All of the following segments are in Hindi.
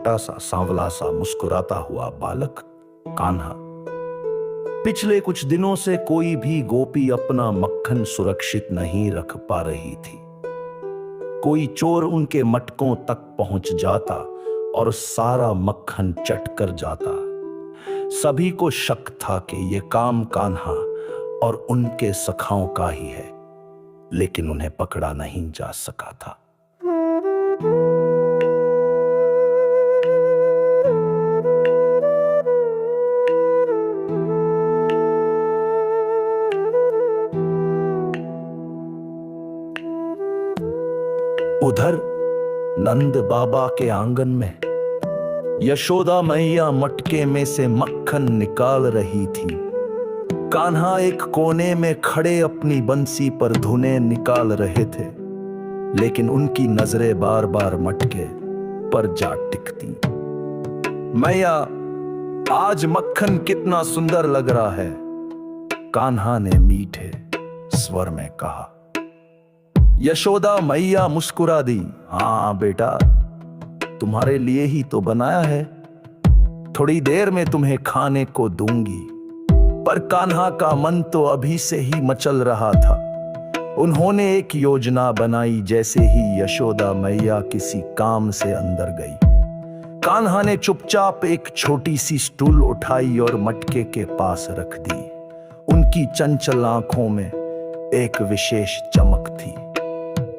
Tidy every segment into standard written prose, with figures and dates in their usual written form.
छोटा सा सांवला सा मुस्कुराता हुआ बालक कान्हा। पिछले कुछ दिनों से कोई भी गोपी अपना मक्खन सुरक्षित नहीं रख पा रही थी। कोई चोर उनके मटकों तक पहुंच जाता और सारा मक्खन चट कर जाता। सभी को शक था कि यह काम कान्हा और उनके सखाओं का ही है, लेकिन उन्हें पकड़ा नहीं जा सका था। उधर नंद बाबा के आंगन में यशोदा मैया मटके में से मक्खन निकाल रही थी। कान्हा एक कोने में खड़े अपनी बंसी पर धुनें निकाल रहे थे, लेकिन उनकी नजरें बार बार मटके पर जा टिकती। मैया, आज मक्खन कितना सुंदर लग रहा है, कान्हा ने मीठे स्वर में कहा। यशोदा मैया मुस्कुरा दी। हाँ बेटा, तुम्हारे लिए ही तो बनाया है, थोड़ी देर में तुम्हें खाने को दूंगी। पर कान्हा का मन तो अभी से ही मचल रहा था। उन्होंने एक योजना बनाई। जैसे ही यशोदा मैया किसी काम से अंदर गई, कान्हा ने चुपचाप एक छोटी सी स्टूल उठाई और मटके के पास रख दी। उनकी चंचल आंखों में एक विशेष चमक थी।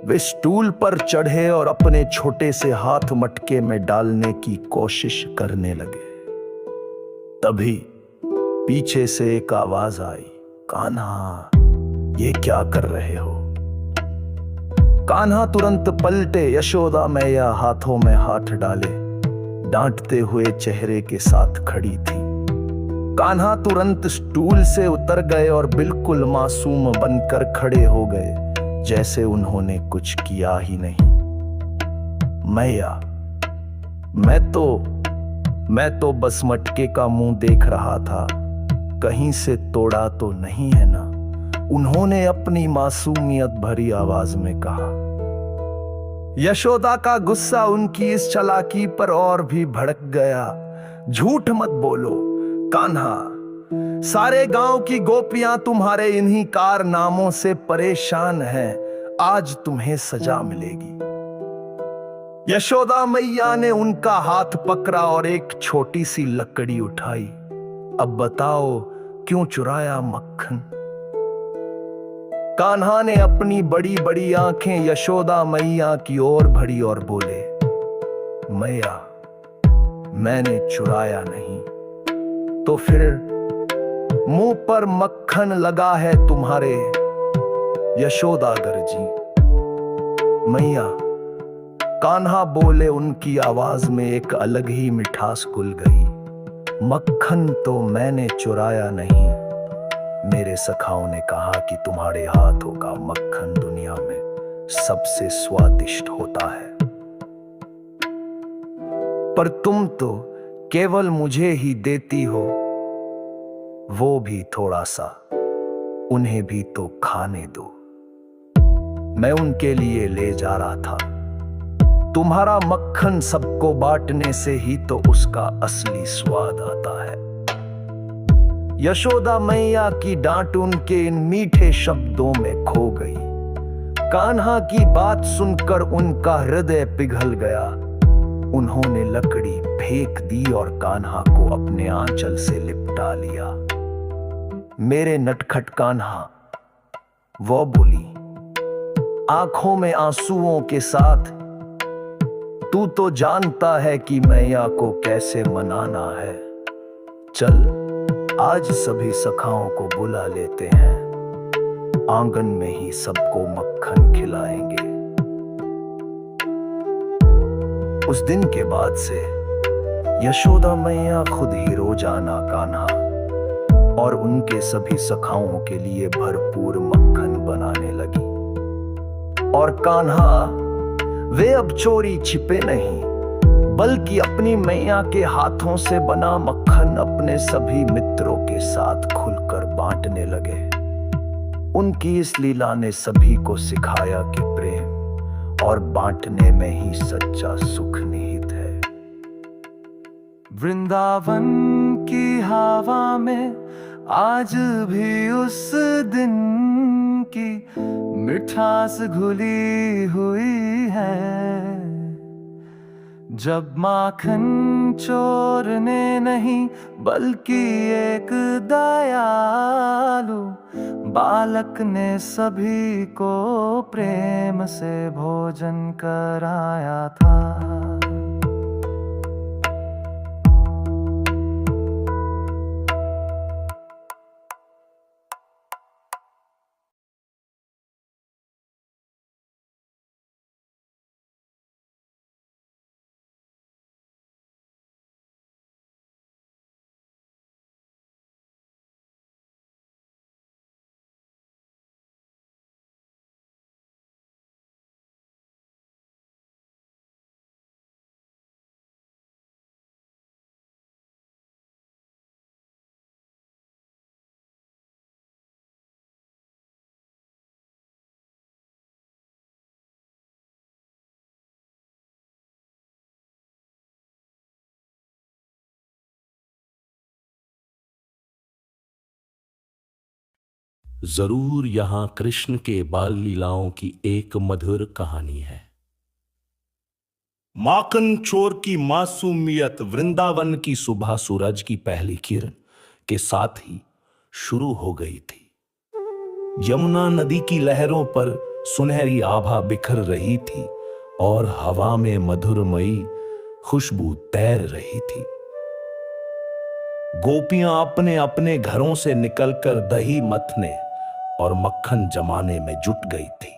वे स्टूल पर चढ़े और अपने छोटे से हाथ मटके में डालने की कोशिश करने लगे। तभी पीछे से एक आवाज आई, कान्हा, ये क्या कर रहे हो? कान्हा तुरंत पलटे। यशोदा मैया हाथों में हाथ डाले डांटते हुए चेहरे के साथ खड़ी थी। कान्हा तुरंत स्टूल से उतर गए और बिल्कुल मासूम बनकर खड़े हो गए, जैसे उन्होंने कुछ किया ही नहीं। मैया, मैं तो बस मटके का मुंह देख रहा था, कहीं से तोड़ा तो नहीं है ना? उन्होंने अपनी मासूमियत भरी आवाज में कहा। यशोदा का गुस्सा उनकी इस चालाकी पर और भी भड़क गया। झूठ मत बोलो कान्हा, सारे गांव की गोपियां तुम्हारे इन्हीं कारनामों से परेशान हैं। आज तुम्हें सजा मिलेगी। यशोदा मैया ने उनका हाथ पकड़ा और एक छोटी सी लकड़ी उठाई। अब बताओ, क्यों चुराया मक्खन? कान्हा ने अपनी बड़ी बड़ी आंखें यशोदा मैया की ओर भरी और बोले, मैया, मैंने चुराया नहीं। तो फिर मुंह पर मक्खन लगा है तुम्हारे। यशोदा गरजी। मैया, कान्हा बोले। उनकी आवाज में एक अलग ही मिठास घुल गई। मक्खन तो मैंने चुराया नहीं। मेरे सखाओं ने कहा कि तुम्हारे हाथों का मक्खन दुनिया में सबसे स्वादिष्ट होता है, पर तुम तो केवल मुझे ही देती हो, वो भी थोड़ा सा। उन्हें भी तो खाने दो। मैं उनके लिए ले जा रहा था। तुम्हारा मक्खन सबको बांटने से ही तो उसका असली स्वाद आता है। यशोदा मैया की डांट उनके इन मीठे शब्दों में खो गई। कान्हा की बात सुनकर उनका हृदय पिघल गया। उन्होंने लकड़ी फेंक दी और कान्हा को अपने आंचल से लिपटा लिया। मेरे नटखट कान्हा, वो बोली आंखों में आंसुओं के साथ, तू तो जानता है कि मैया को कैसे मनाना है। चल, आज सभी सखाओं को बुला लेते हैं, आंगन में ही सबको मक्खन खिलाएंगे। उस दिन के बाद से यशोदा मैया खुद ही रोजाना कान्हा और उनके सभी सखाओं के लिए भरपूर मक्खन बनाने लगी। और कान्हा, वे अब चोरी छिपे नहीं, बल्कि अपनी मैया के हाथों से बना मक्खन अपने सभी मित्रों के साथ खुलकर बांटने लगे। उनकी इस लीला ने सभी को सिखाया कि प्रेम और बांटने में ही सच्चा सुख निहित है। वृंदावन की हवा में आज भी उस दिन की मिठास घुली हुई है। जब माखन चोरने नहीं बल्कि एक दयालु बालक ने सभी को प्रेम से भोजन कराया था। जरूर यहां कृष्ण के बाल लीलाओं की एक मधुर कहानी है। माखन चोर की मासूमियत वृंदावन की सुबह सूरज की पहली किरण के साथ ही शुरू हो गई थी। यमुना नदी की लहरों पर सुनहरी आभा बिखर रही थी और हवा में मधुरमयी खुशबू तैर रही थी। गोपियां अपने अपने घरों से निकलकर दही मथने और मक्खन जमाने में जुट गई थी।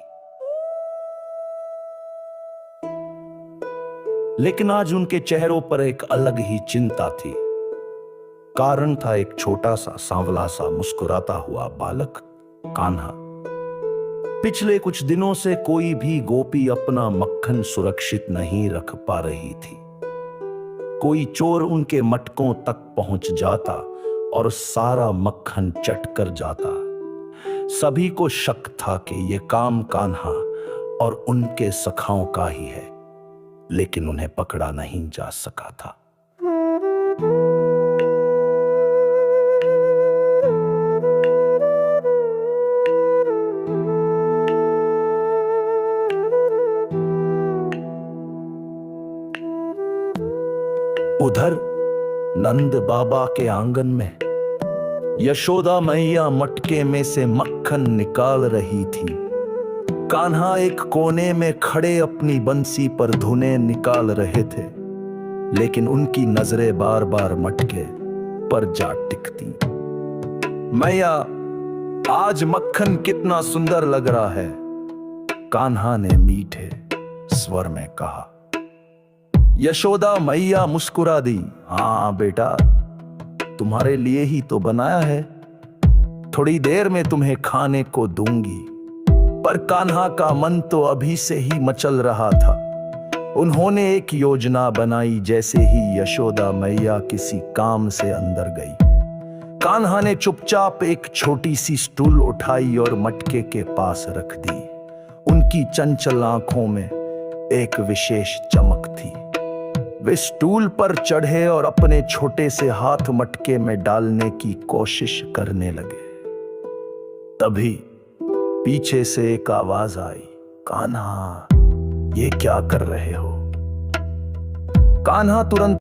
लेकिन आज उनके चेहरों पर एक अलग ही चिंता थी। कारण था एक छोटा सा सांवला सा मुस्कुराता हुआ बालक, कान्हा। पिछले कुछ दिनों से कोई भी गोपी अपना मक्खन सुरक्षित नहीं रख पा रही थी। कोई चोर उनके मटकों तक पहुंच जाता और सारा मक्खन चट कर जाता। सभी को शक था कि यह काम कान्हा और उनके सखाओं का ही है, लेकिन उन्हें पकड़ा नहीं जा सका था। उधर नंद बाबा के आंगन में यशोदा मैया मटके में से मक्खन निकाल रही थी। कान्हा एक कोने में खड़े अपनी बंसी पर धुनें निकाल रहे थे, लेकिन उनकी नजरें बार बार मटके पर जा टिकती। मैया, आज मक्खन कितना सुंदर लग रहा है, कान्हा ने मीठे स्वर में कहा। यशोदा मैया मुस्कुरा दी। हाँ बेटा, तुम्हारे लिए ही तो बनाया है, थोड़ी देर में तुम्हें खाने को दूंगी। पर कान्हा का मन तो अभी से ही मचल रहा था। उन्होंने एक योजना बनाई। जैसे ही यशोदा मैया किसी काम से अंदर गई, कान्हा ने चुपचाप एक छोटी सी स्टूल उठाई और मटके के पास रख दी। उनकी चंचल आंखों में एक विशेष चमक थी। वे स्टूल पर चढ़े और अपने छोटे से हाथ मटके में डालने की कोशिश करने लगे। तभी पीछे से एक आवाज आई, कान्हा, ये क्या कर रहे हो? कान्हा तुरंत